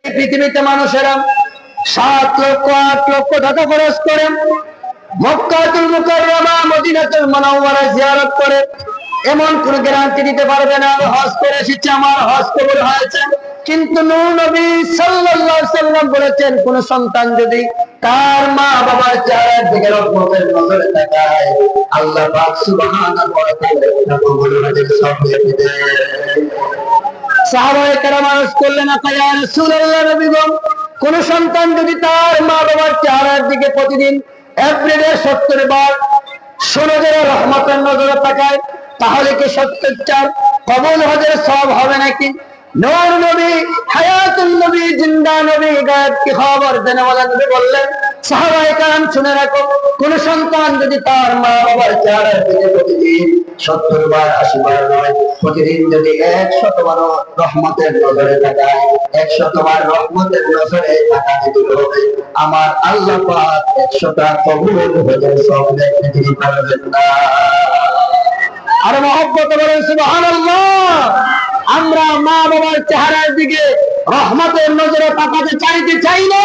পৃথিবীতে মানুষেরা 7 লক্ষ 8 লক্ষ টাকা খরচ করে মক্কাতুল মুকাররমা মদিনাতুল মুনাওয়ারা জিয়ারত করে, এমন কোন গ্যারান্টি দিতে পারবে না হজ করে এসেছে, আমার হজ কবুল হয়েছে। কিন্তু নূহ নবী সাল্লাল্লাহু আলাইহি সাল্লাম বলেছেন, কোন সন্তান যদি তার মা বাবার চেহারার দিকে রহমতের নজরে তাকায়, আল্লাহ পাক সুবহানাহু ওয়া তাআলা কবুল হজের সওয়াব দিয়ে দেন। সাহাবায়ে কেরাম আরজ করলেন, ইয়া রাসূলুল্লাহ, নবী গো, কোন সন্তান যদি তার মা বাবার চেহারার দিকে প্রতিদিন এভরিডে 70 বার সুনজরে রহমতের নজরে তাকায়, তাহলে কি 70 কবুল হজের সওয়াব হবে নাকি? নূর নবী, হায়াতুন নবী, জিন্দা নবী, গায়েব কি খবর দেনেওয়ালা নবী বললেন, সাহাবায়ে কেরাম শুনে রাখো, কোন সন্তান যদি তার মা বাবার চেহারার দিকে প্রতিদিন 70 বার 80 বার নয়, প্রতিদিন যদি 100 বার রহমতের নজরে তাকায়, 100 বার রহমতের নজরে তাকাতে হবে, আমার আল্লাহ পাক 100টা কবুল হজের সওয়াব দেখতে তিনি পারবেন না। আর মহব্বতে বলেন সুবহানাল্লাহ। আমরা মা বাবার চেহারার দিকে রহমতের নজরে তাকাতে চাইতে চাই না।